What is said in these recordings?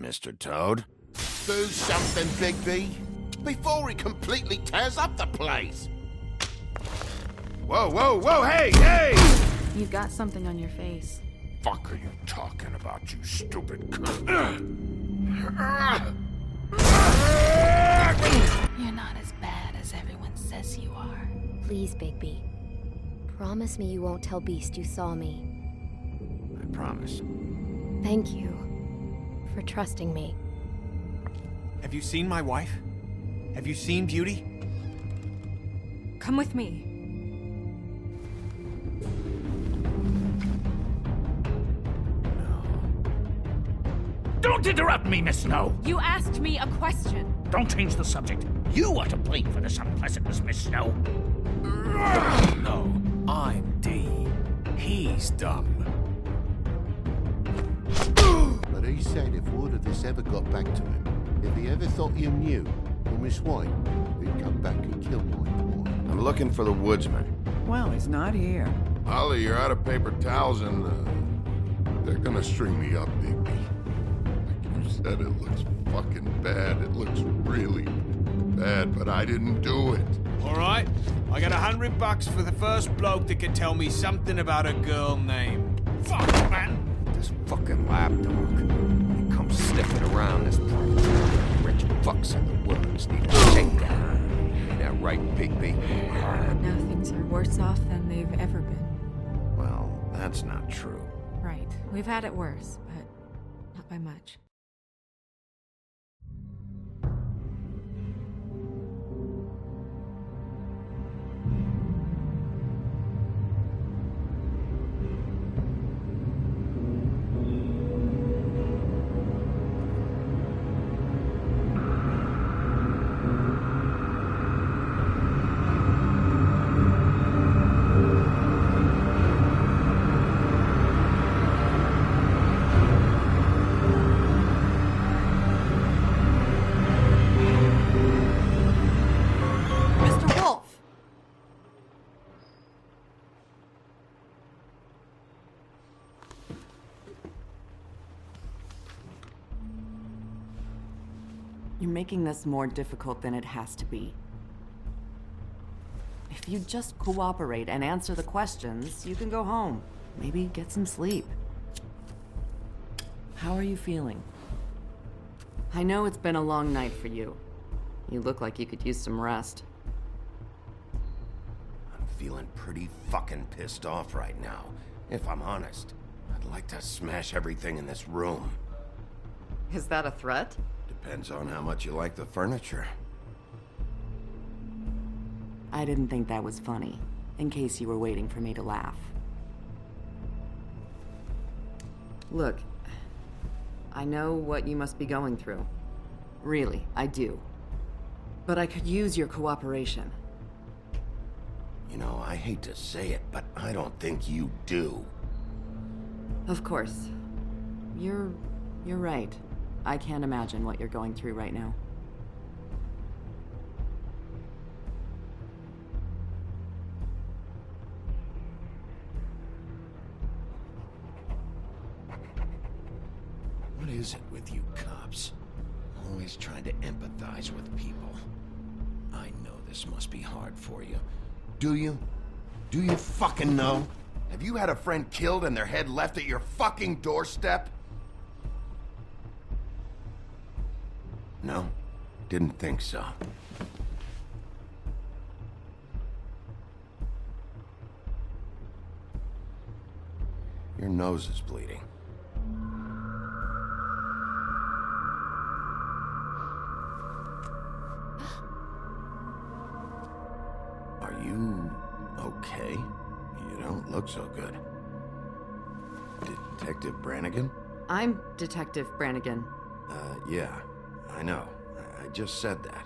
Mr. Toad? Do something, Bigby, before he completely tears up the place. Whoa, whoa, whoa, hey, hey! You've got something on your face. Fuck are you talking about, you stupid cunt? You're not as bad as everyone says you are. Please, Bigby. Promise me you won't tell Beast you saw me. I promise. Thank you for trusting me. Have you seen my wife? Have you seen Beauty? Come with me. Don't interrupt me, Miss Snow! You asked me a question. Don't change the subject. You are to blame for this unpleasantness, Miss Snow. No, I'm D. He's dumb. But he said if word of this ever got back to him, if he ever thought you knew, or Miss White, he'd come back and kill my boy. I'm looking for the woodsman. Well, he's not here. Ollie, you're out of paper towels and, they're gonna string me up, Bigby. Like you said, it looks fucking bad. It looks really bad, but I didn't do it. Alright, I got $100 for the first bloke that can tell me something about a girl named. Fuck, man! This fucking lapdog. He comes sniffing around this place. Rich fucks in the woods need a shakedown. Ain't that right, Bigby? Now things are worse off than they've ever been. Well, that's not true. Right. We've had it worse, but not by much. You're making this more difficult than it has to be. If you just cooperate and answer the questions, you can go home. Maybe get some sleep. How are you feeling? I know it's been a long night for you. You look like you could use some rest. I'm feeling pretty fucking pissed off right now. If I'm honest, I'd like to smash everything in this room. Is that a threat? Depends on how much you like the furniture. I didn't think that was funny, in case you were waiting for me to laugh. Look, I know what you must be going through. Really, I do. But I could use your cooperation. You know, I hate to say it, but I don't think you do. Of course. You're right. I can't imagine what you're going through right now. What is it with you cops? Always trying to empathize with people. I know this must be hard for you. Do you? Do you fucking know? Have you had a friend killed and their head left at your fucking doorstep? No? Didn't think so. Your nose is bleeding. Are you okay? You don't look so good. Detective Brannigan? I'm Detective Brannigan. Yeah, I know. I just said that.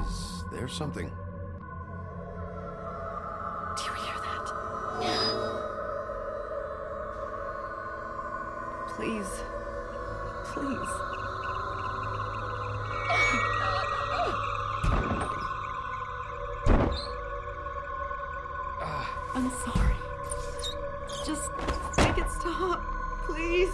Is there something? Do you hear that? Please. Please. I'm sorry. Just make it stop, please.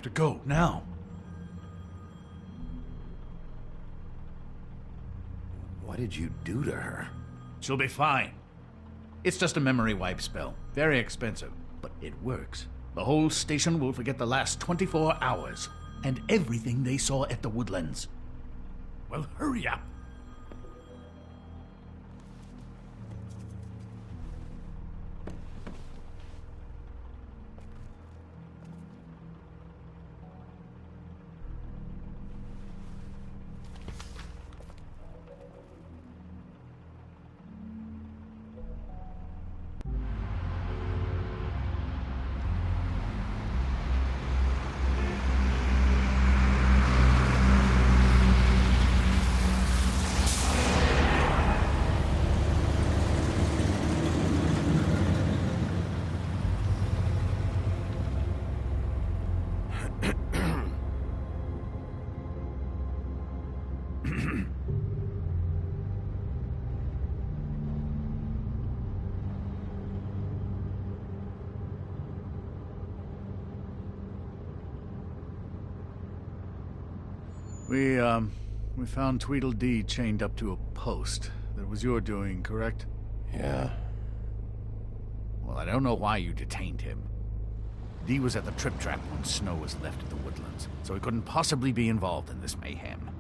have to go, now. What did you do to her? She'll be fine. It's just a memory wipe spell. Very expensive, but it works. The whole station will forget the last 24 hours and everything they saw at the Woodlands. Well, hurry up. We found Tweedledee chained up to a post. That was your doing, correct? Yeah. Well, I don't know why you detained him. Dee was at the Trip Trap when Snow was left at the Woodlands, so he couldn't possibly be involved in this mayhem.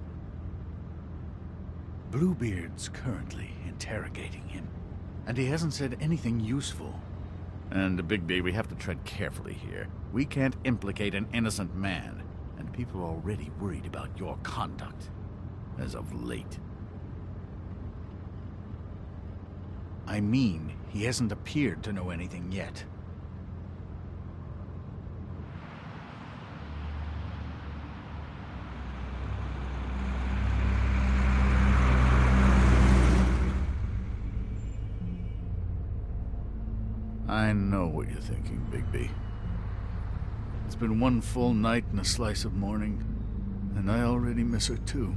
Bluebeard's currently interrogating him, and he hasn't said anything useful. And, Bigby, we have to tread carefully here. We can't implicate an innocent man, and people are already worried about your conduct, as of late. I mean, he hasn't appeared to know anything yet. I know what you're thinking, Bigby. It's been one full night and a slice of morning, and I already miss her too.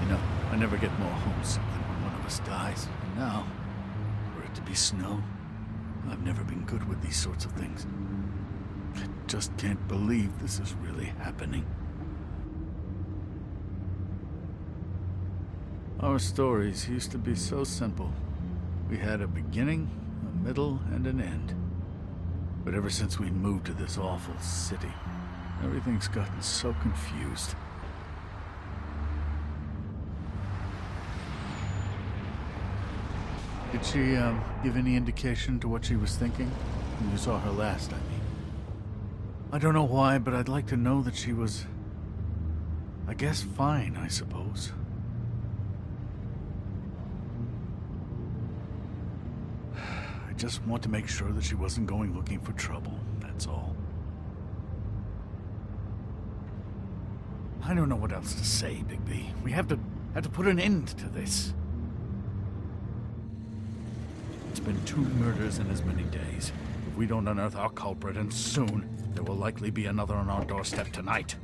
You know, I never get more homesick than when one of us dies. And now, for it to be Snow, I've never been good with these sorts of things. I just can't believe this is really happening. Our stories used to be so simple. We had a beginning, a middle, and an end. But ever since we moved to this awful city, everything's gotten so confused. Did she, give any indication to what she was thinking? When you saw her last, I mean. I don't know why, but I'd like to know that she was... I guess fine, I suppose. I just want to make sure that she wasn't going looking for trouble, that's all. I don't know what else to say, Bigby. We have to put an end to this. It's been 2 murders in as many days. If we don't unearth our culprit, and soon, there will likely be another on our doorstep tonight.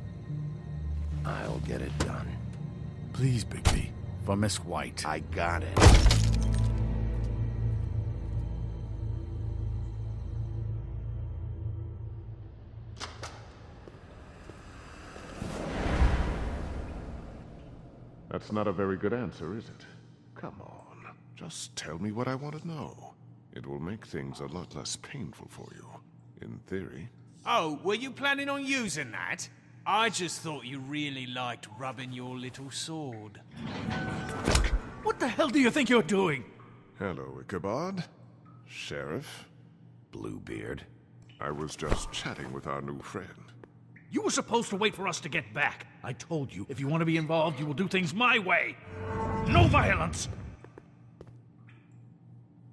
I'll get it done. Please, Bigby. For Miss White. I got it. That's not a very good answer, is it? Come on, just tell me what I want to know. It will make things a lot less painful for you, in theory. Oh, were you planning on using that? I just thought you really liked rubbing your little sword. What the hell do you think you're doing? Hello, Ichabod. Sheriff. Bluebeard. I was just chatting with our new friend. You were supposed to wait for us to get back. I told you, if you want to be involved, you will do things my way. No violence!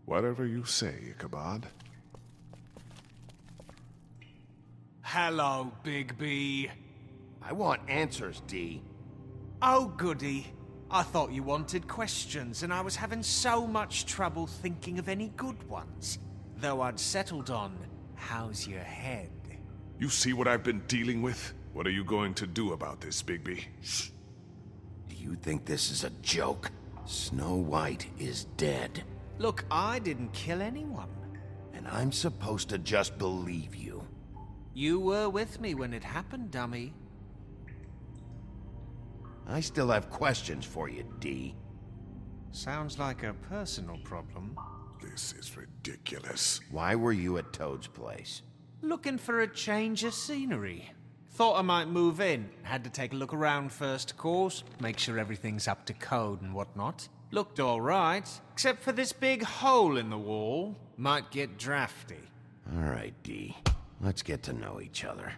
Whatever you say, Ichabod. Hello, Bigby. I want answers, Dee. Oh, goody. I thought you wanted questions, and I was having so much trouble thinking of any good ones. Though I'd settled on, how's your head? You see what I've been dealing with? What are you going to do about this, Bigby? Do you think this is a joke? Snow White is dead. Look, I didn't kill anyone. And I'm supposed to just believe you. You were with me when it happened, dummy. I still have questions for you, D. Sounds like a personal problem. This is ridiculous. Why were you at Toad's place? Looking for a change of scenery. Thought I might move in. Had to take a look around first, of course. Make sure everything's up to code and whatnot. Looked alright, except for this big hole in the wall. Might get drafty. All right, D. Let's get to know each other.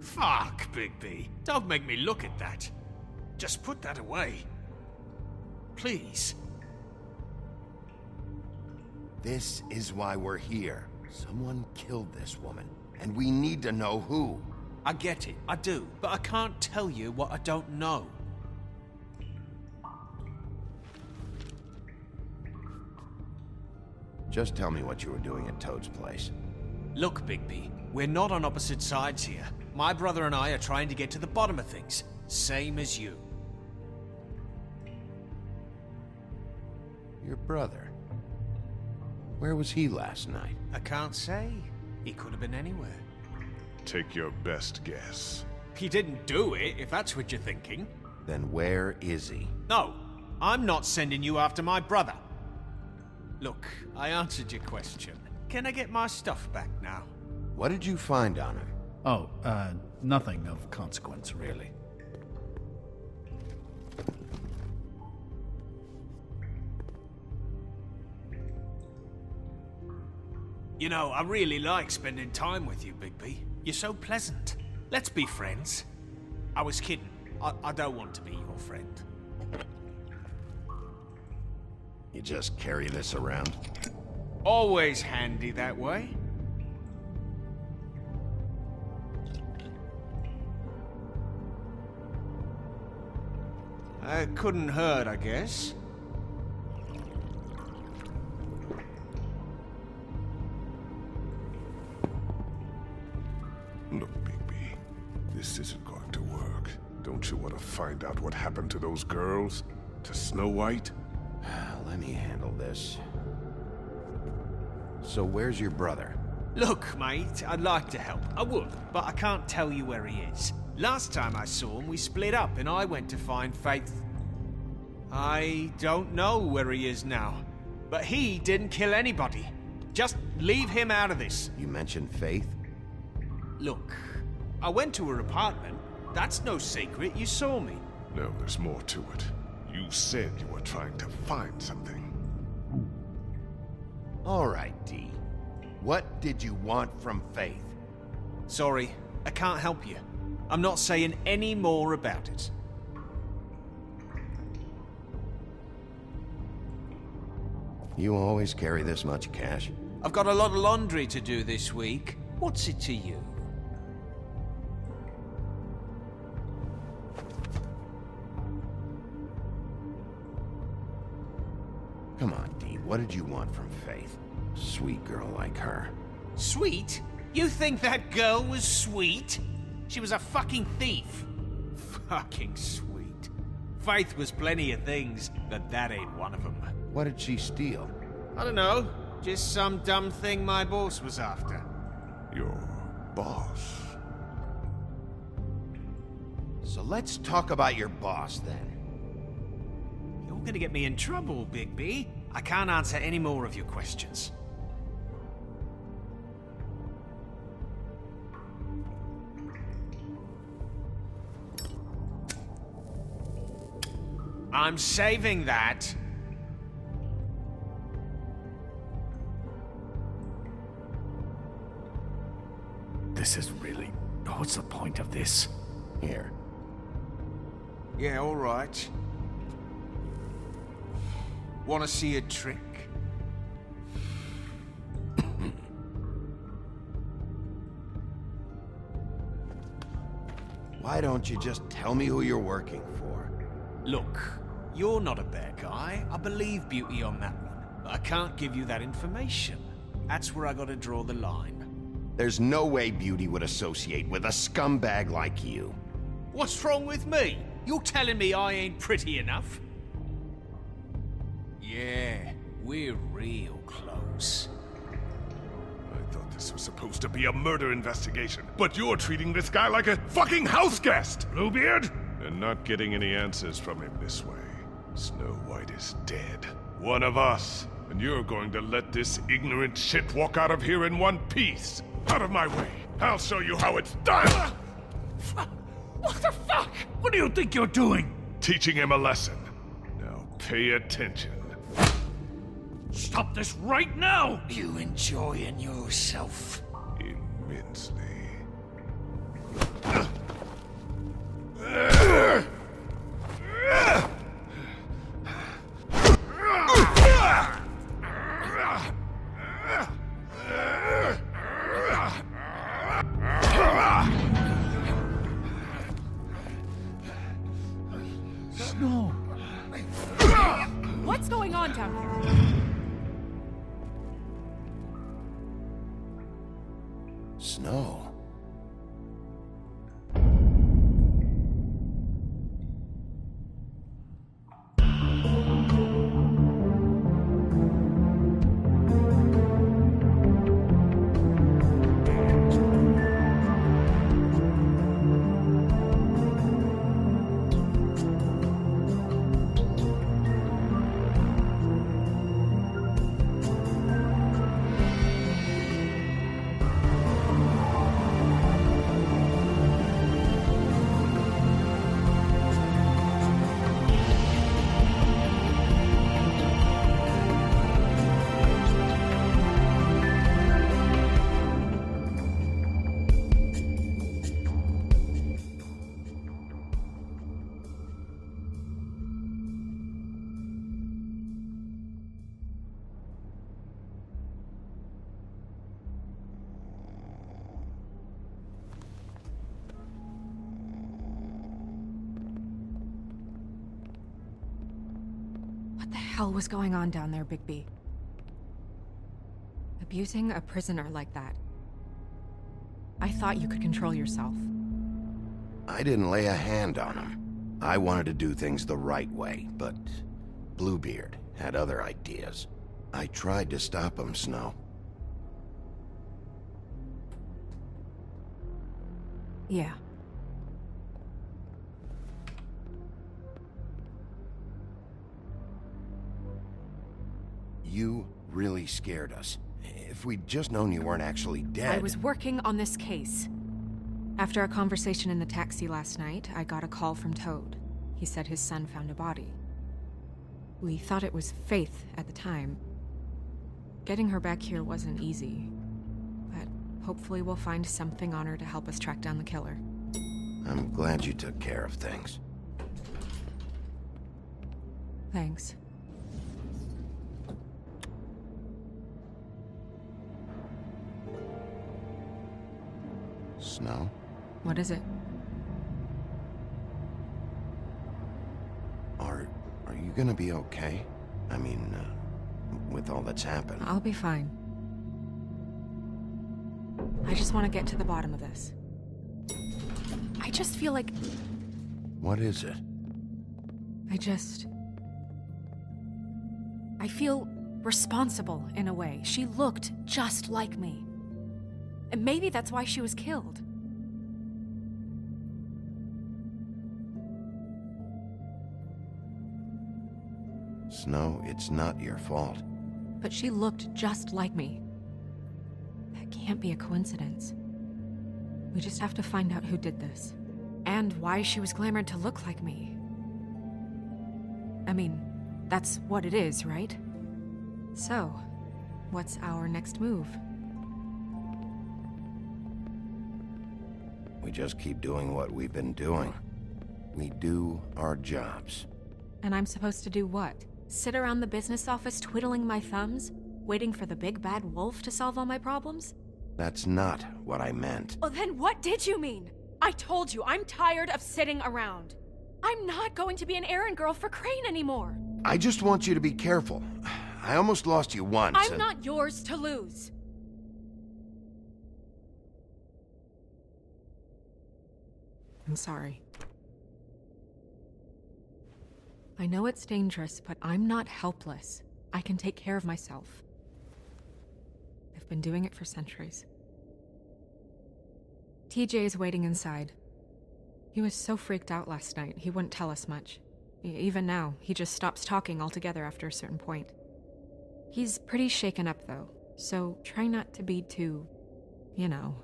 Fuck, Bigby. Don't make me look at that. Just put that away. Please. This is why we're here. Someone killed this woman, and we need to know who. I get it, I do, but I can't tell you what I don't know. Just tell me what you were doing at Toad's place. Look, Bigby, we're not on opposite sides here. My brother and I are trying to get to the bottom of things, same as you. Your brother? Where was he last night? I can't say. He could have been anywhere. Take your best guess. He didn't do it, if that's what you're thinking. Then where is he? No, I'm not sending you after my brother. Look, I answered your question. Can I get my stuff back now? What did you find on him? Oh, nothing of consequence, really. You know, I really like spending time with you, Bigby. You're so pleasant. Let's be friends. I was kidding. I don't want to be your friend. You just carry this around? Always handy that way. Couldn't hurt, I guess. Look, Bigby, this isn't going to work. Don't you want to find out what happened to those girls? To Snow White? Let me handle this. So where's your brother? Look, mate, I'd like to help. I would, but I can't tell you where he is. Last time I saw him, we split up and I went to find Faith. I don't know where he is now, but he didn't kill anybody. Just leave him out of this. You mentioned Faith? Look, I went to her apartment. That's no secret, you saw me. No, there's more to it. You said you were trying to find something. All right, D. What did you want from Faith? Sorry, I can't help you. I'm not saying any more about it. You always carry this much cash? I've got a lot of laundry to do this week. What's it to you? Come on, D. What did you want from Faith? Sweet girl like her. Sweet? You think that girl was sweet? She was a fucking thief. Fucking sweet. Faith was plenty of things, but that ain't one of them. What did she steal? I don't know. Just some dumb thing my boss was after. Your boss? So let's talk about your boss, then. You're gonna get me in trouble, Bigby. I can't answer any more of your questions. I'm saving that. This is really... What's the point of this? Here. Yeah, all right. Want to see a trick? Why don't you just tell me who you're working for? Look, you're not a bad guy. I believe Beauty on that one. But I can't give you that information. That's where I gotta draw the line. There's no way Beauty would associate with a scumbag like you. What's wrong with me? You're telling me I ain't pretty enough? Yeah, we're real close. I thought this was supposed to be a murder investigation, but you're treating this guy like a fucking house guest, Bluebeard! And not getting any answers from him this way. Snow White is dead. One of us. And you're going to let this ignorant shit walk out of here in one piece. Out of my way. I'll show you how it's done! What the fuck? What do you think you're doing? Teaching him a lesson. Now pay attention. Stop this right now! You enjoying yourself? Immensely. Snow! What's going on down here? Snow. What the hell was going on down there, Bigby? Abusing a prisoner like that. I thought you could control yourself. I didn't lay a hand on him. I wanted to do things the right way, but Bluebeard had other ideas. I tried to stop him, Snow. Yeah. You really scared us. If we'd just known you weren't actually dead... I was working on this case. After our conversation in the taxi last night, I got a call from Toad. He said his son found a body. We thought it was Faith at the time. Getting her back here wasn't easy. But hopefully we'll find something on her to help us track down the killer. I'm glad you took care of things. Thanks. Snow? What is it? Are you gonna be okay? I mean, with all that's happened. I'll be fine. I just want to get to the bottom of this. I just feel like... What is it? I feel responsible in a way. She looked just like me. And maybe that's why she was killed. Snow, it's not your fault. But she looked just like me. That can't be a coincidence. We just have to find out who did this. And why she was glamored to look like me. I mean, that's what it is, right? So, what's our next move? We just keep doing what we've been doing. We do our jobs. And I'm supposed to do what? Sit around the business office twiddling my thumbs? Waiting for the big bad wolf to solve all my problems? That's not what I meant. Oh, then what did you mean? I told you, I'm tired of sitting around. I'm not going to be an errand girl for Crane anymore. I just want you to be careful. I almost lost you once. I'm not yours to lose. I'm sorry. I know it's dangerous, but I'm not helpless. I can take care of myself. I've been doing it for centuries. TJ is waiting inside. He was so freaked out last night, he wouldn't tell us much. Even now, he just stops talking altogether after a certain point. He's pretty shaken up, though, so try not to be too, you know.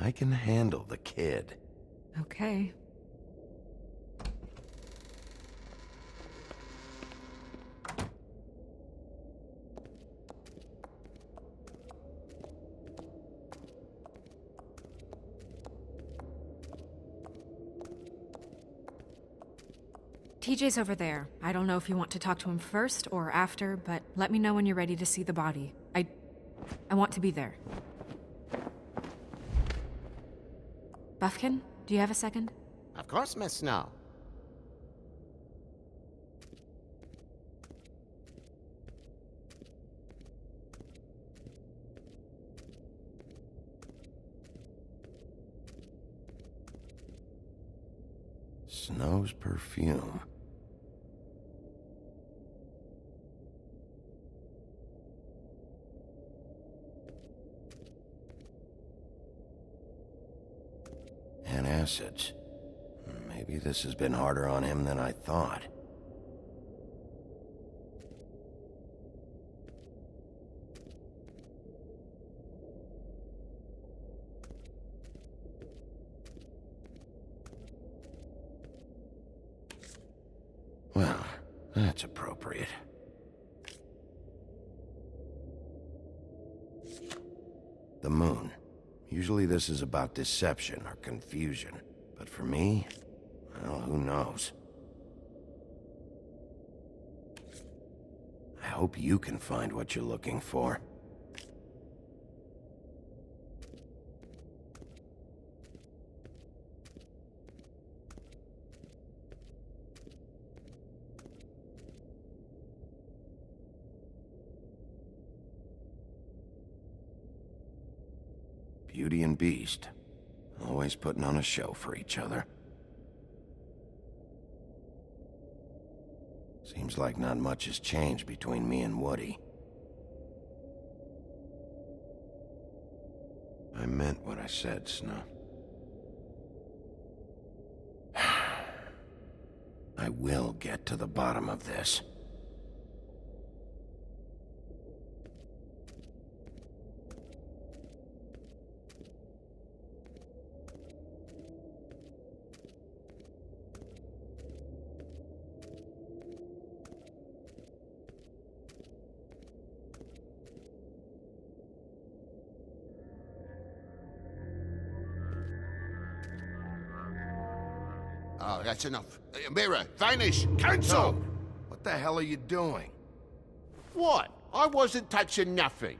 I can handle the kid. Okay. TJ's over there. I don't know if you want to talk to him first or after, but let me know when you're ready to see the body. I want to be there. Buffkin, do you have a second? Of course, Miss Snow. Snow's perfume. Antacids. Maybe this has been harder on him than I thought. Well, that's appropriate. The moon. Usually this is about deception or confusion. But for me, well, who knows? I hope you can find what you're looking for. Beauty and Beast. Always putting on a show for each other. Seems like not much has changed between me and Woody. I meant what I said, Snow. I will get to the bottom of this. Oh, that's enough. Mirror, vanish, cancel! No. What the hell are you doing? What? I wasn't touching nothing.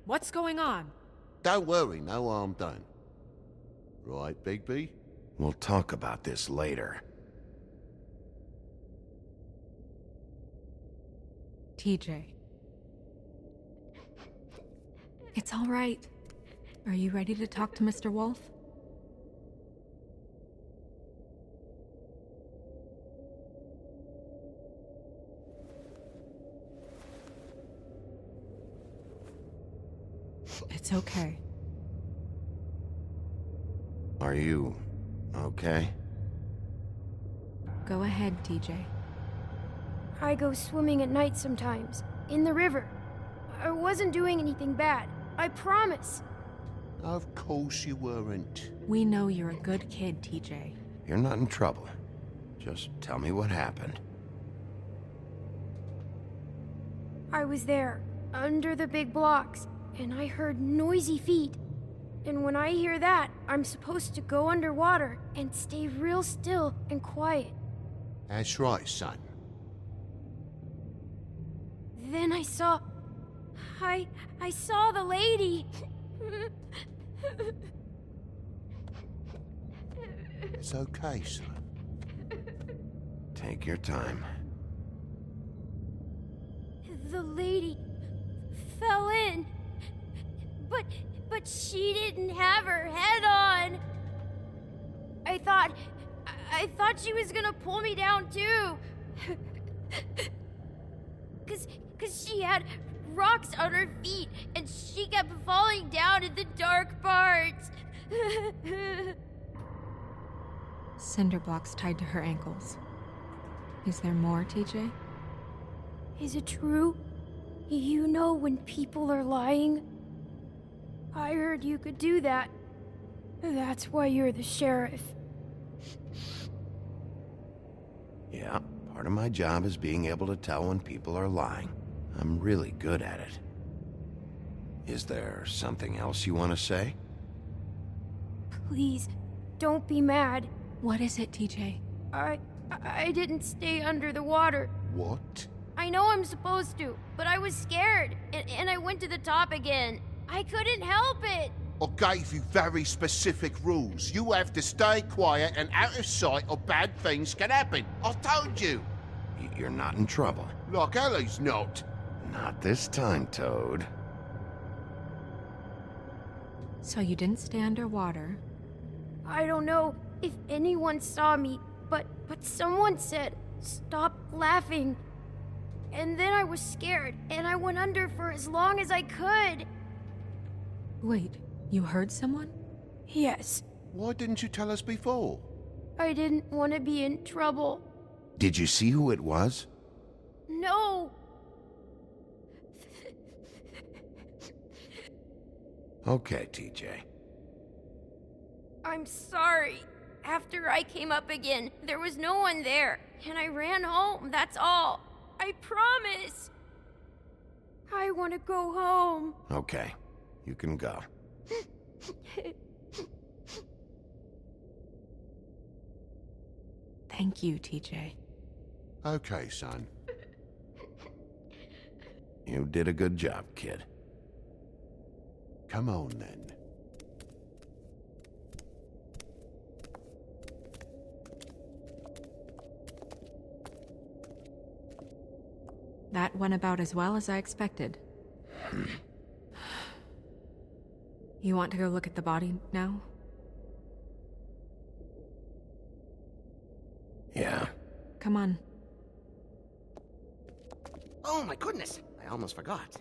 What's going on? Don't worry, no harm done. Right, Bigby? We'll talk about this later. TJ. It's all right. Are you ready to talk to Mr. Wolf? It's okay. Are you okay? Go ahead, TJ. I go swimming at night sometimes, in the river. I wasn't doing anything bad, I promise. Of course you weren't. We know you're a good kid, TJ. You're not in trouble. Just tell me what happened. I was there, under the big blocks, and I heard noisy feet. And when I hear that, I'm supposed to go underwater and stay real still and quiet. That's right, son. Then I saw... I saw the lady. It's okay, son. Take your time. the lady fell in. But she didn't have her head on. I thought she was gonna pull me down too. Cause she had rocks on her feet and she kept falling down in the dark parts. Cinder blocks tied to her ankles. Is there more, TJ? Is it true? You know when people are lying? I heard you could do that. That's why you're the sheriff. Yeah, part of my job is being able to tell when people are lying. I'm really good at it. Is there something else you want to say? Please, don't be mad. What is it, TJ? I didn't stay under the water. What? I know I'm supposed to, but I was scared, and I went to the top again. I couldn't help it. I gave you very specific rules. You have to stay quiet and out of sight or bad things can happen. I told you. You're not in trouble. Like Ellie's not. Not this time, Toad. So you didn't stay underwater. I don't know if anyone saw me, but someone said, "Stop laughing." And then I was scared, and I went under for as long as I could. Wait, you heard someone? Yes, Why didn't you tell us before? I didn't want to be in trouble. Did you see who it was? No! Okay, TJ. I'm sorry. After I came up again, there was no one there, and I ran home, that's all. I promise. I want to go home. Okay, you can go. Thank you, TJ. Okay, son. You did a good job, kid. Come on, then. That went about as well as I expected. You want to go look at the body now? Yeah. Come on. Oh my goodness, I almost forgot.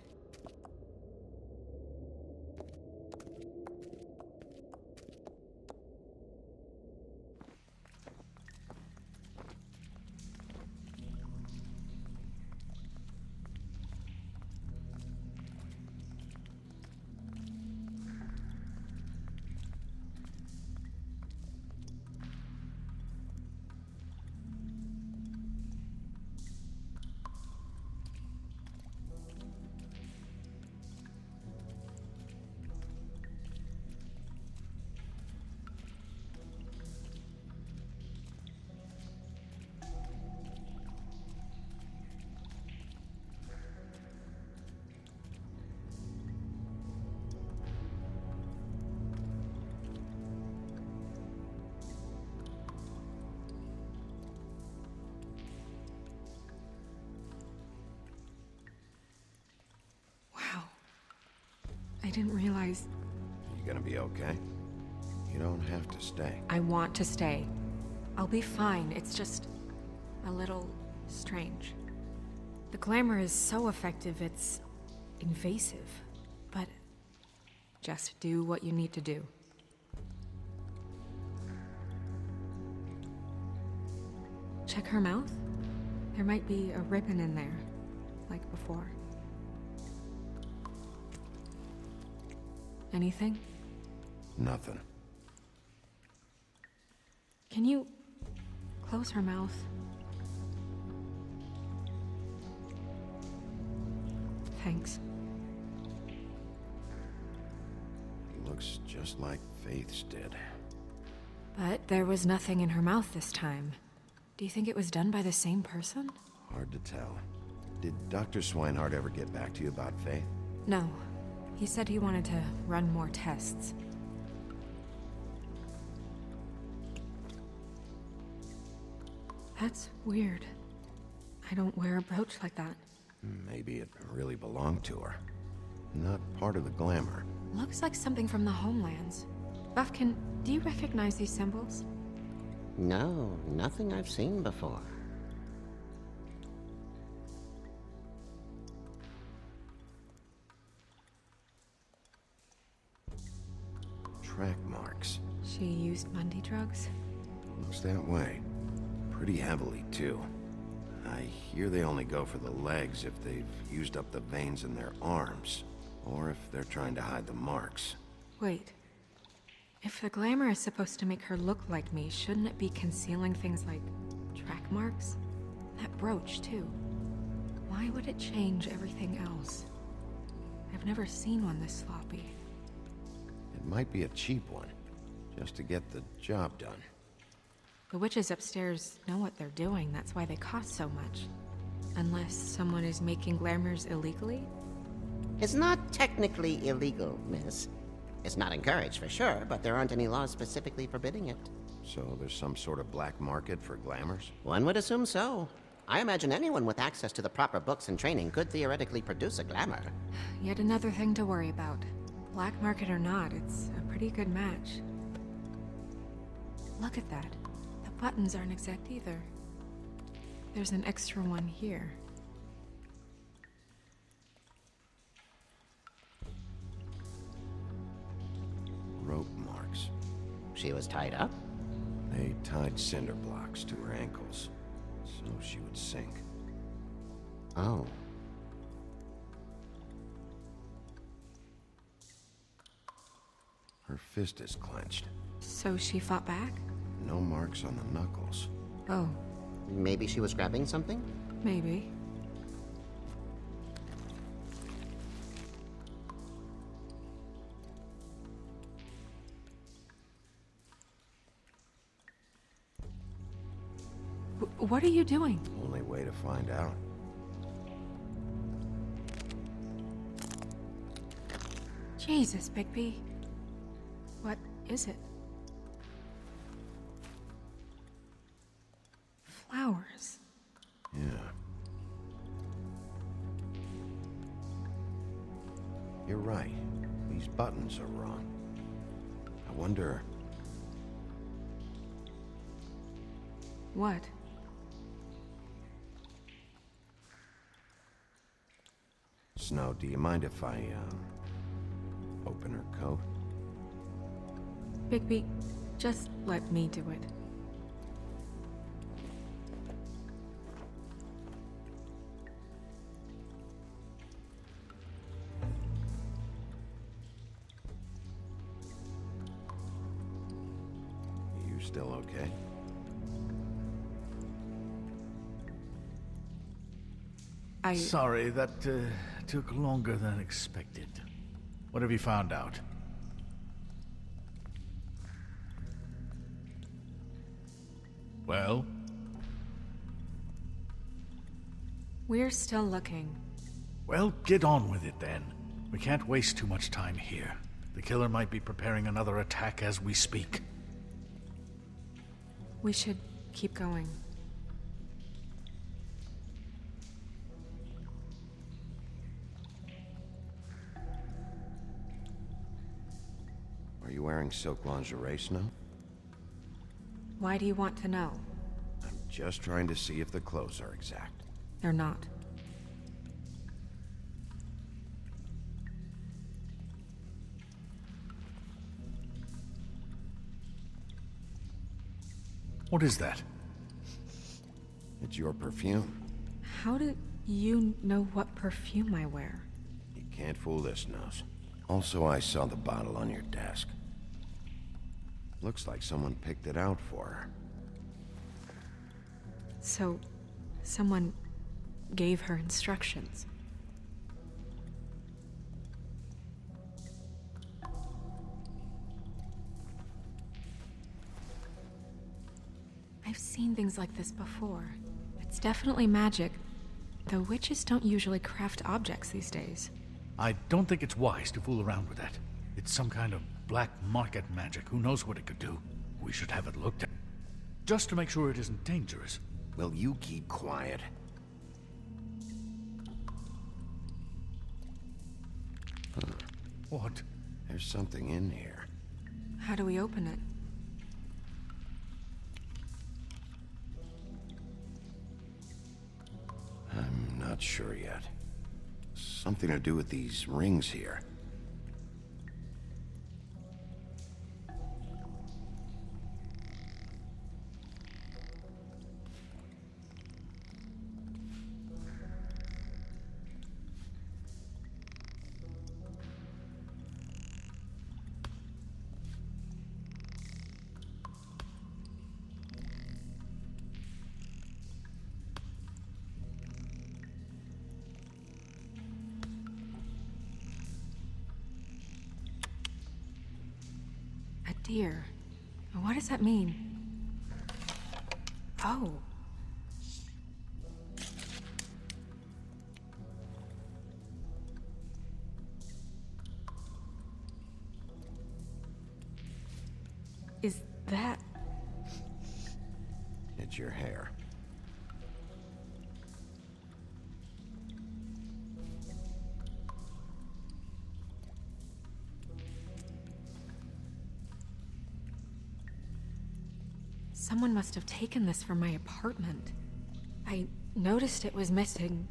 Wow. I didn't realize... You gonna be okay? You don't have to stay. I want to stay. I'll be fine. It's just a little strange. The glamour is so effective, it's invasive. But just do what you need to do. Check her mouth. There might be a ribbon in there, like before. Anything? Nothing. Can you close her mouth? Thanks. Looks just like Faith's did. But there was nothing in her mouth this time. Do you think it was done by the same person? Hard to tell. Did Dr. Swinehart ever get back to you about Faith? No. He said he wanted to run more tests. That's weird. I don't wear a brooch like that. Maybe it really belonged to her. Not part of the glamour. Looks like something from the homelands. Buffkin, do you recognize these symbols? No, nothing I've seen before. Track marks. She used Mundy drugs? Looks that way. Pretty heavily, too. I hear they only go for the legs if they've used up the veins in their arms, or if they're trying to hide the marks. Wait. If the glamour is supposed to make her look like me, shouldn't it be concealing things like track marks? That brooch, too. Why would it change everything else? I've never seen one this sloppy. It might be a cheap one, just to get the job done. The witches upstairs know what they're doing, that's why they cost so much. Unless someone is making glamours illegally? It's not technically illegal, miss. It's not encouraged for sure, but there aren't any laws specifically forbidding it. So there's some sort of black market for glamours? One would assume so. I imagine anyone with access to the proper books and training could theoretically produce a glamour. Yet another thing to worry about. Black market or not, it's a pretty good match. Look at that. The buttons aren't exact either. There's an extra one here. Rope marks. She was tied up? They tied cinder blocks to her ankles, so she would sink. Oh. Her fist is clenched. So she fought back? No marks on the knuckles. Oh, Maybe she was grabbing something? maybe. What are you doing? Only way to find out. Jesus, Bigby. What is it? Flowers. Yeah. You're right. These buttons are wrong. I wonder... What? Snow, do you mind if I, open her coat? Bigby, just let me do it. You still okay? Sorry, that took longer than expected. What have you found out? Well? We're still looking. Well, get on with it then. We can't waste too much time here. The killer might be preparing another attack as we speak. We should keep going. Are you wearing silk lingerie, Snow? Why do you want to know? I'm just trying to see if the clothes are exact. They're not. What is that? It's your perfume. How do you know what perfume I wear? You can't fool this nose. Also, I saw the bottle on your desk. Looks like someone picked it out for her. So, someone gave her instructions. I've seen things like this before. It's definitely magic, though witches don't usually craft objects these days. I don't think it's wise to fool around with that. It's some kind of black market magic. Who knows what it could do? We should have it looked at. Just to make sure it isn't dangerous. Will you keep quiet? What? There's something in here. How do we open it? I'm not sure yet. Something to do with these rings here. A deer. What does that mean? Oh. Is that... It's your hair. Someone must have taken this from my apartment. I noticed it was missing,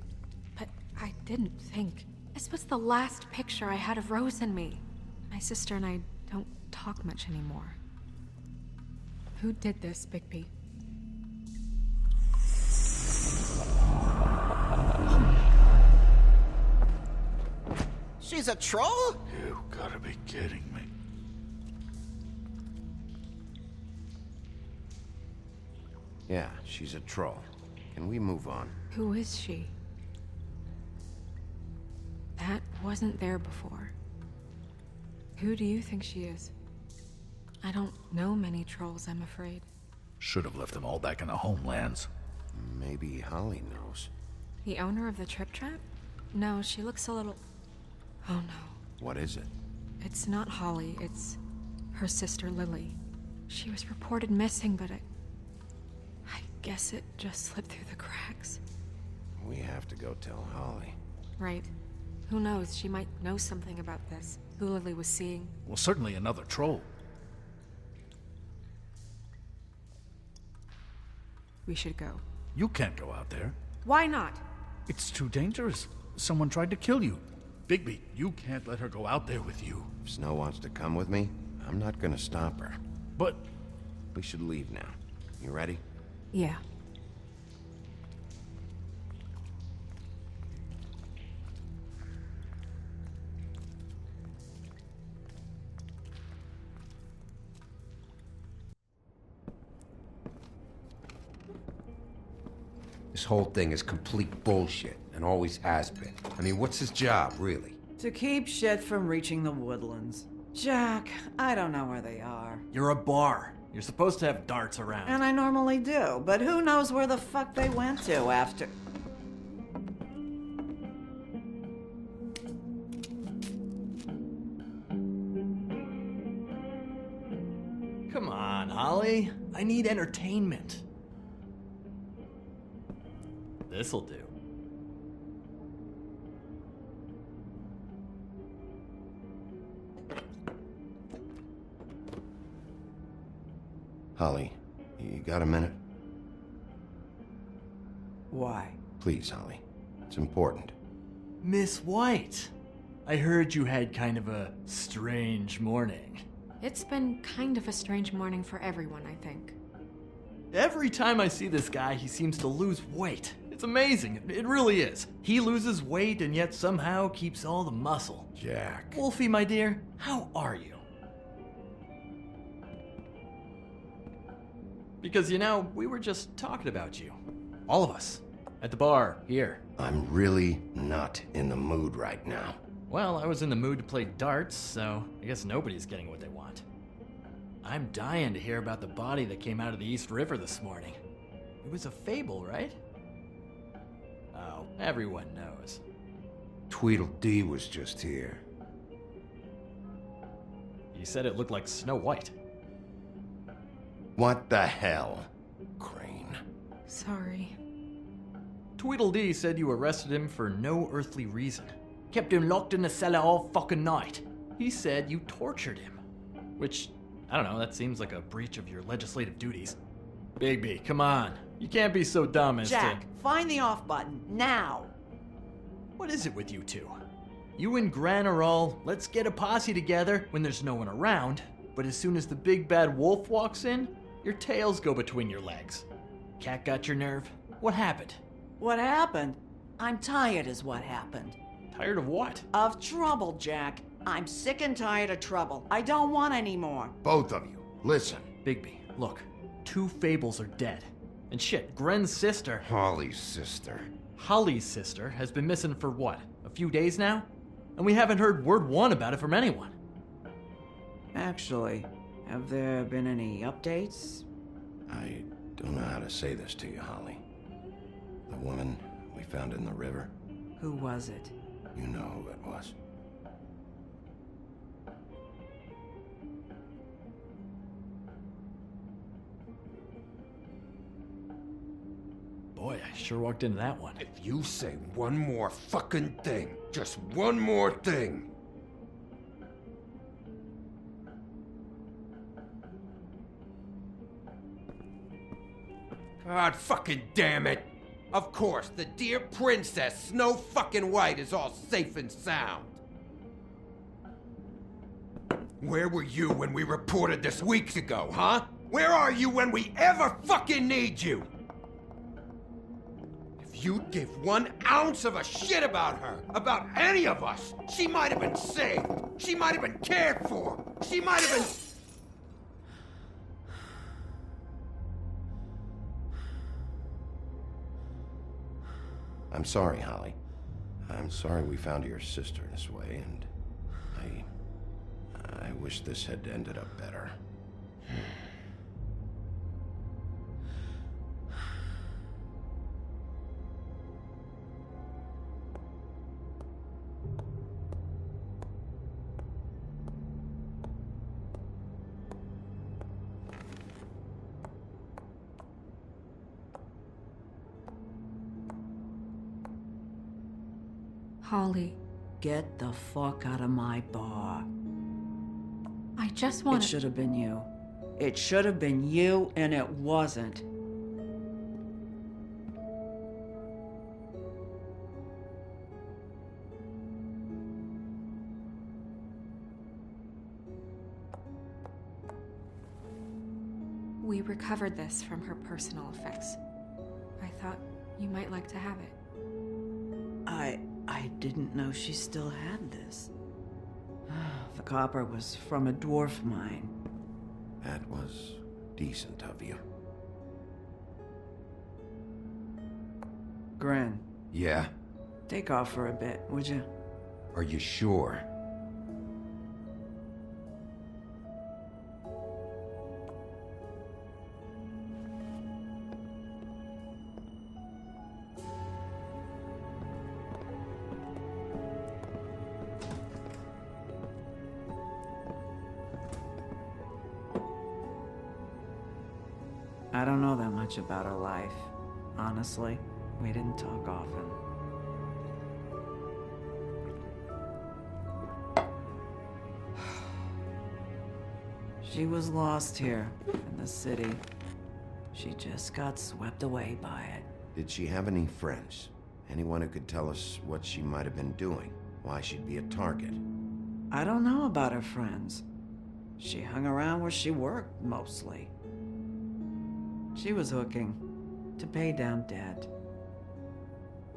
but I didn't think. This was the last picture I had of Rose and me. My sister and I don't talk much anymore. Who did this, Bigby? She's a troll? You gotta be kidding me. Yeah, she's a troll. Can we move on? Who is she? That wasn't there before. Who do you think she is? I don't know many trolls, I'm afraid. Should have left them all back in the homelands. Maybe Holly knows. The owner of the Trip Trap? No, she looks a little... Oh no. What is it? It's not Holly, it's her sister Lily. She was reported missing, but I guess it just slipped through the cracks. We have to go tell Holly. Right. Who knows, she might know something about this. Who Lily was seeing. Well, certainly another troll. We should go. You can't go out there. Why not? It's too dangerous. Someone tried to kill you. Bigby, you can't let her go out there with you. If Snow wants to come with me, I'm not gonna stop her. But... We should leave now. You ready? Yeah. This whole thing is complete bullshit, and always has been. I mean, what's his job, really? To keep shit from reaching the woodlands. Jack, I don't know where they are. You're a bar. You're supposed to have darts around. And I normally do, but who knows where the fuck they went to after... Come on, Holly. I need entertainment. This'll do. Holly, you got a minute? Why? Please, Holly. It's important. Miss White, I heard you had kind of a strange morning. It's been kind of a strange morning for everyone, I think. Every time I see this guy, he seems to lose weight. It's amazing. It really is. He loses weight and yet somehow keeps all the muscle. Jack. Wolfie, my dear, how are you? Because, you know, we were just talking about you. All of us. At the bar, here. I'm really not in the mood right now. Well, I was in the mood to play darts, so I guess nobody's getting what they want. I'm dying to hear about the body that came out of the East River this morning. It was a fable, right? Oh, everyone knows. Tweedledee was just here. You said it looked like Snow White. What the hell, Crane? Sorry. Tweedledee said you arrested him for no earthly reason. Kept him locked in the cellar all fucking night. He said you tortured him. Which, I don't know, that seems like a breach of your legislative duties. Bigby, come on. You can't be so dumb as Jack, find the off button, now! What is it with you two? You and Gran are all, let's get a posse together when there's no one around, but as soon as the big bad wolf walks in, your tails go between your legs. Cat got your nerve? What happened? What happened? I'm tired is what happened. Tired of what? Of trouble, Jack. I'm sick and tired of trouble. I don't want any more. Both of you, listen. Bigby, look. 2 fables are dead. And shit, Gren's sister... Holly's sister. Holly's sister has been missing for what? A few days now? And we haven't heard word one about it from anyone. Actually, have there been any updates? I don't know how to say this to you, Holly. The woman we found in the river, Who was it? you know who it was. Boy, I sure walked into that one. If you say one more fucking thing, just one more thing. God fucking damn it! Of course, the dear princess, Snow fucking White, is all safe and sound. Where were you when we reported this weeks ago, huh? Where are you when we ever fucking need you? If you'd give 1 ounce of a shit about her, about any of us, she might have been saved. She might have been cared for. She might have been... I'm sorry, Holly. I'm sorry we found your sister this way, and I wish this had ended up better. Holly, Get the fuck out of my bar. I just want It should have been you. It should have been you, and it wasn't. We recovered this from her personal effects. I thought you might like to have it. I didn't know she still had this. The copper was from a dwarf mine. That was decent of you. Gren, Yeah? take off for a bit, would you? Are you sure? I don't know that much about her life. Honestly, we didn't talk often. She was lost here in the city. She just got swept away by it. Did she have any friends? Anyone who could tell us what she might have been doing? Why she'd be a target? I don't know about her friends. She hung around where she worked, mostly. She was hooking to pay down debt.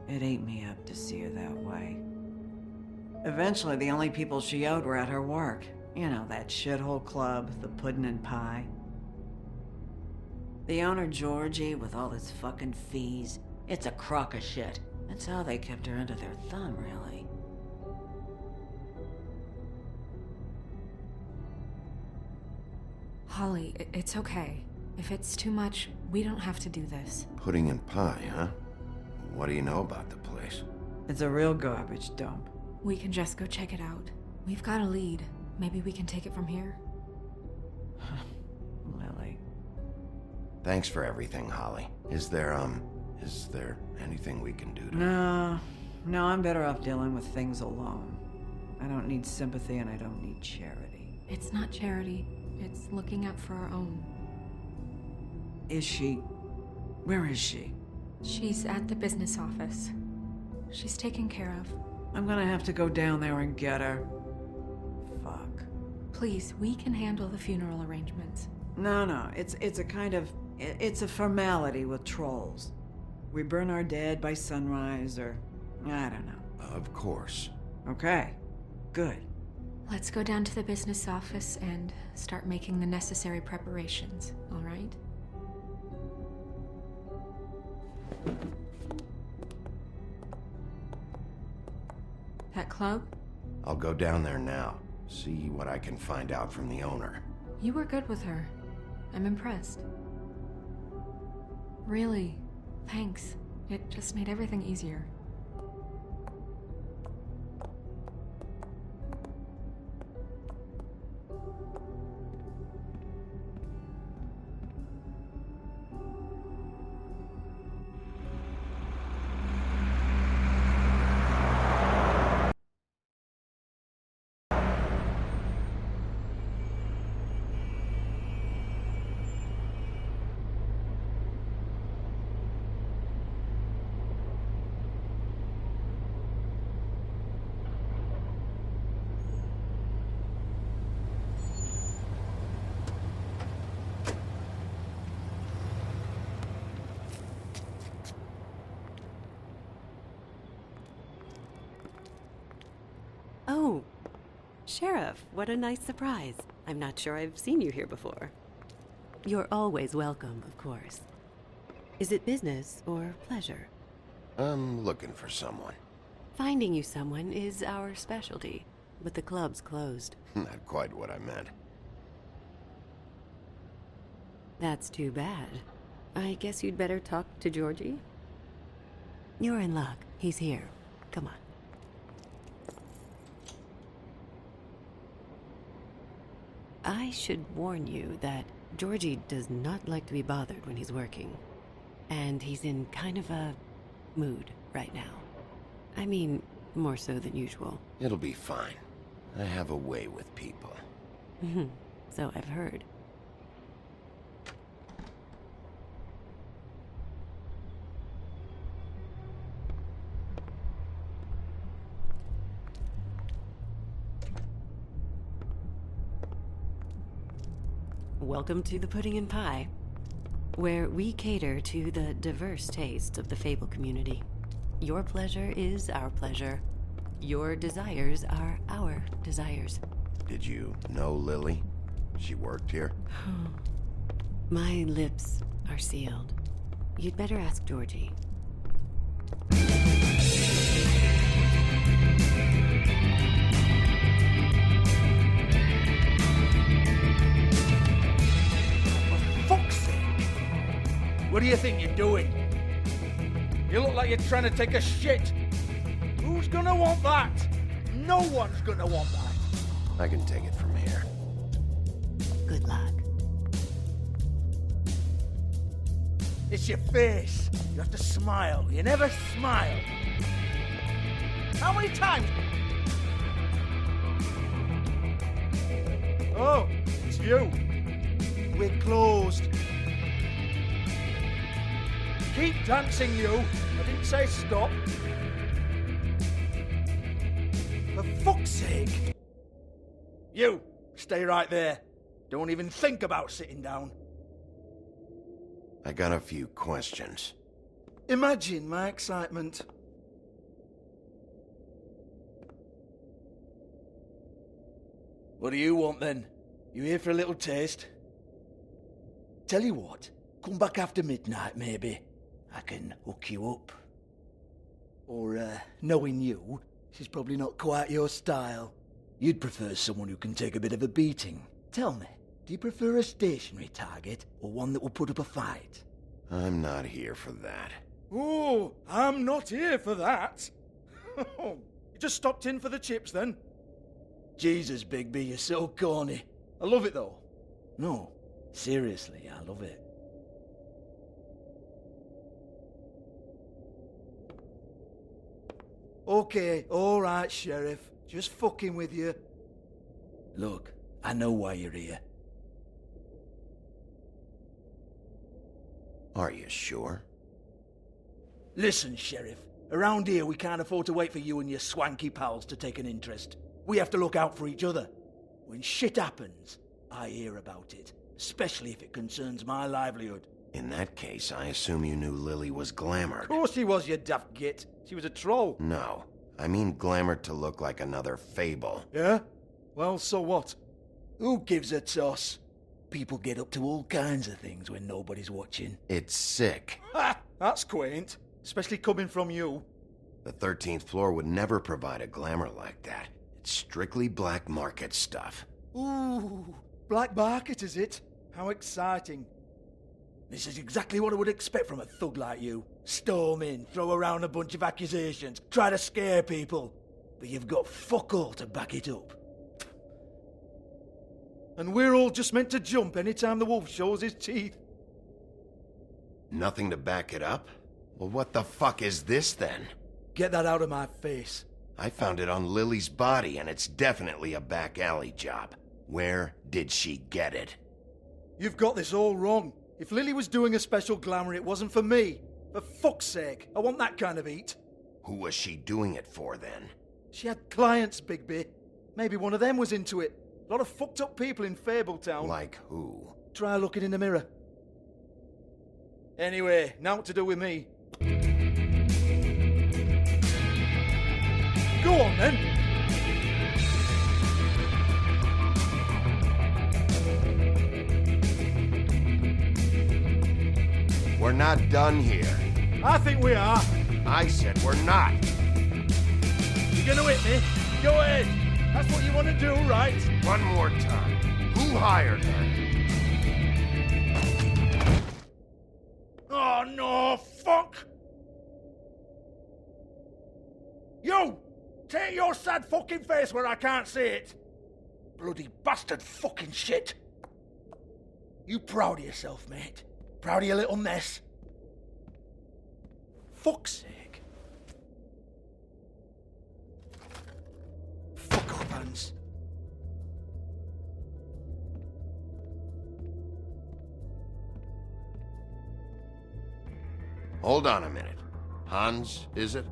It ate me up to see her that way. Eventually, the only people she owed were at her work. You know, that shithole club, the Puddin' and Pie. The owner, Georgie, with all his fucking fees. It's a crock of shit. That's how they kept her under their thumb, really. Holly, it's okay. If it's too much, we don't have to do this. Pudding and pie, huh? What do you know about the place? It's a real garbage dump. We can just go check it out. We've got a lead. Maybe we can take it from here. Lily. Thanks for everything, Holly. Is there anything we can do to... No, I'm better off dealing with things alone. I don't need sympathy and I don't need charity. It's not charity. It's looking out for our own. Is she... Where is she? She's at the business office. She's taken care of. I'm gonna have to go down there and get her. Fuck. Please, we can handle the funeral arrangements. No, it's a kind of... It's a formality with trolls. We burn our dead by sunrise, or... I don't know. Of course. Okay. Good. Let's go down to the business office and start making the necessary preparations, all right? That club? I'll go down there now. See what I can find out from the owner. You were good with her. I'm impressed. Really, thanks. It just made everything easier. Oh, Sheriff, what a nice surprise. I'm not sure I've seen you here before. You're always welcome, of course. Is it business or pleasure? I'm looking for someone. Finding you someone is our specialty, but the club's closed. Not quite what I meant. That's too bad. I guess you'd better talk to Georgie? You're in luck. He's here. Come on. I should warn you that Georgie does not like to be bothered when he's working. And he's in kind of a mood right now. I mean, more so than usual. It'll be fine. I have a way with people. So I've heard. Welcome to the Pudding and Pie, where we cater to the diverse tastes of the Fable community. Your pleasure is our pleasure. Your desires are our desires. Did you know Lily? She worked here? My lips are sealed. You'd better ask Georgie. What do you think you're doing? You look like you're trying to take a shit. Who's gonna want that? No one's gonna want that. I can take it from here. Good luck. It's your face. You have to smile. You never smile. How many times? Oh, it's you. We're closed. Keep dancing, you. I didn't say stop. For fuck's sake. You, stay right there. Don't even think about sitting down. I got a few questions. Imagine my excitement. What do you want then? You here for a little taste? Tell you what, come back after midnight maybe. I can hook you up. Or, knowing you, she's probably not quite your style. You'd prefer someone who can take a bit of a beating. Tell me, do you prefer a stationary target, or one that will put up a fight? I'm not here for that. Oh, I'm not here for that. You just stopped in for the chips then? Jesus, Bigby, you're so corny. I love it though. No, seriously, I love it. Okay, all right, Sheriff. Just fucking with you. Look, I know why you're here. Are you sure? Listen, Sheriff. Around here, we can't afford to wait for you and your swanky pals to take an interest. We have to look out for each other. When shit happens, I hear about it. Especially if it concerns my livelihood. In that case, I assume you knew Lily was glamored. Of course she was, you daft git. She was a troll. No. I mean glamored to look like another fable. Yeah? Well, so what? Who gives a toss? People get up to all kinds of things when nobody's watching. It's sick. Ha! That's quaint. Especially coming from you. The 13th floor would never provide a glamour like that. It's strictly black market stuff. Ooh, black market is it? How exciting. This is exactly what I would expect from a thug like you. Storm in, throw around a bunch of accusations, try to scare people. But you've got fuck all to back it up. And we're all just meant to jump anytime the wolf shows his teeth. Nothing to back it up? Well, what the fuck is this then? Get that out of my face. I found it on Lily's body, and it's definitely a back alley job. Where did she get it? You've got this all wrong. If Lily was doing a special glamour, it wasn't for me. For fuck's sake, I want that kind of eat. Who was she doing it for, then? She had clients, Bigby. Maybe one of them was into it. A lot of fucked up people in Fabletown. Like who? Try looking in the mirror. Anyway, now what to do with me. Go on, then. We're not done here. I think we are. I said we're not. You're gonna hit me? Go ahead. That's what you want to do, right? One more time. Who hired her? Oh, no, fuck! You! Take your sad fucking face where I can't see it! Bloody bastard fucking shit! You proud of yourself, mate? Proud of your little mess? Fuck's sake. Fuck up, Hans. Hold on a minute. Hans, is it?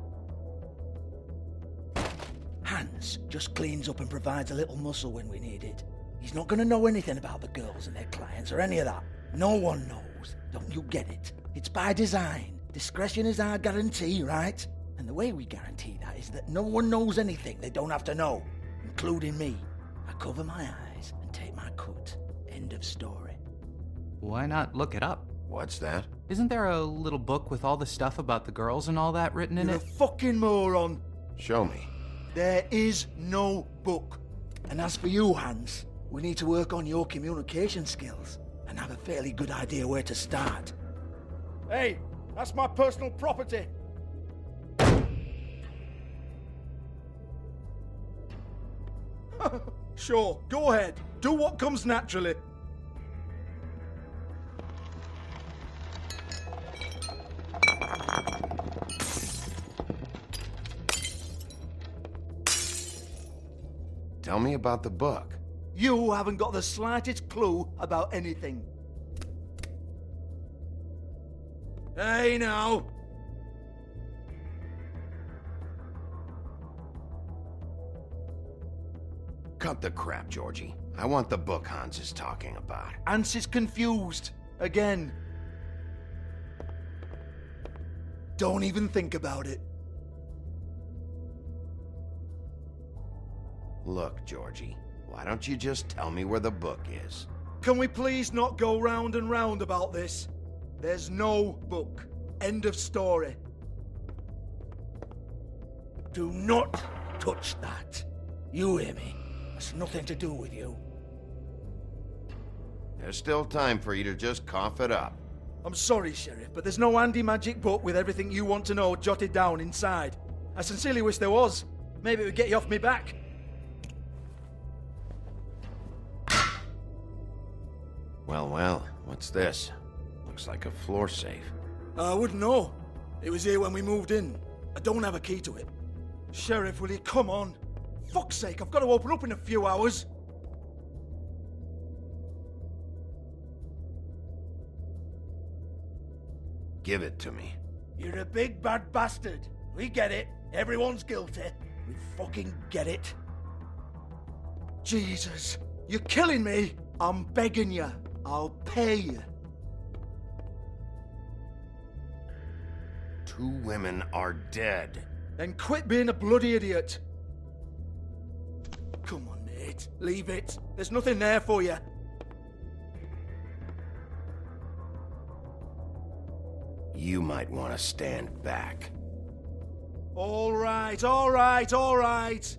Hans just cleans up and provides a little muscle when we need it. He's not going to know anything about the girls and their clients or any of that. No one knows. Don't you get it? It's by design. Discretion is our guarantee, right? And the way we guarantee that is that no one knows anything they don't have to know, including me. I cover my eyes and take my cut. End of story. Why not look it up? What's that? Isn't there a little book with all the stuff about the girls and all that written in You're it? a fucking moron. Show me. There is no book. And as for you, Hans, we need to work on your communication skills and have a fairly good idea where to start. Hey, that's my personal property. Sure, go ahead. Do what comes naturally. Tell me about the book. You haven't got the slightest clue about anything. Hey, now. Cut the crap, Georgie. I want the book Hans is talking about. Hans is confused. Again. Don't even think about it. Look, Georgie, why don't you just tell me where the book is? Can we please not go round and round about this? There's no book. End of story. Do not touch that. You hear me? It's nothing to do with you. There's still time for you to just cough it up. I'm sorry, Sheriff, but there's no handy magic book with everything you want to know jotted down inside. I sincerely wish there was. Maybe it would get you off me back. Well, what's this? Looks like a floor safe. I wouldn't know. It was here when we moved in. I don't have a key to it. Sheriff, will you come on? fuck's sake, I've got to open up in a few hours. Give it to me. You're a big bad bastard. We get it. Everyone's guilty. We fucking get it. Jesus, you're killing me. I'm begging you. I'll pay you. 2 women are dead. Then quit being a bloody idiot. Come on, mate. Leave it. There's nothing there for you. You might want to stand back. All right, all right, all right.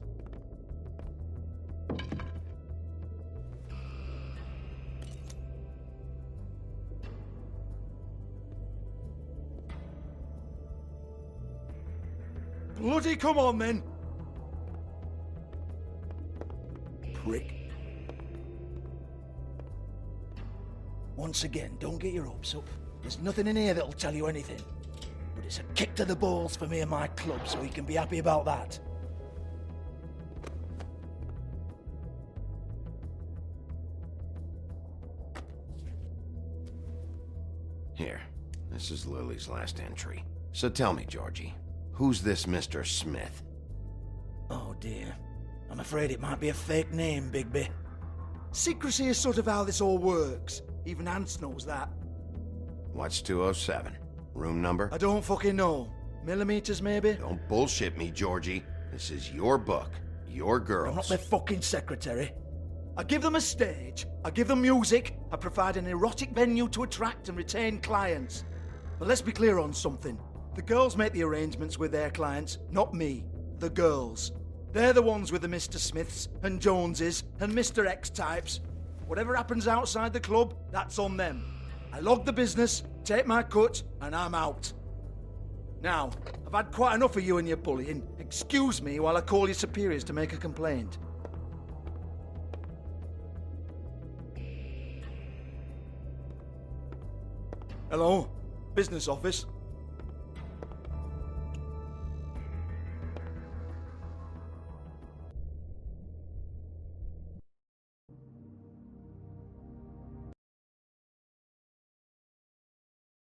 Bloody come on, then. Prick. Once again, don't get your hopes up. There's nothing in here that'll tell you anything. But it's a kick to the balls for me and my club, so you can be happy about that. Here, this is Lily's last entry. So tell me, Georgie, who's this Mr. Smith? Oh dear. I'm afraid it might be a fake name, Bigby. Secrecy is sort of how this all works. Even Hans knows that. What's 207? Room number? I don't fucking know. Millimeters, maybe? Don't bullshit me, Georgie. This is your book. Your girls. I'm not their fucking secretary. I give them a stage, I give them music, I provide an erotic venue to attract and retain clients. But let's be clear on something. The girls make the arrangements with their clients, not me. The girls. They're the ones with the Mr. Smiths and Joneses and Mr. X types. Whatever happens outside the club, that's on them. I log the business, take my cut, and I'm out. Now, I've had quite enough of you and your bullying. Excuse me while I call your superiors to make a complaint. Hello? Business office?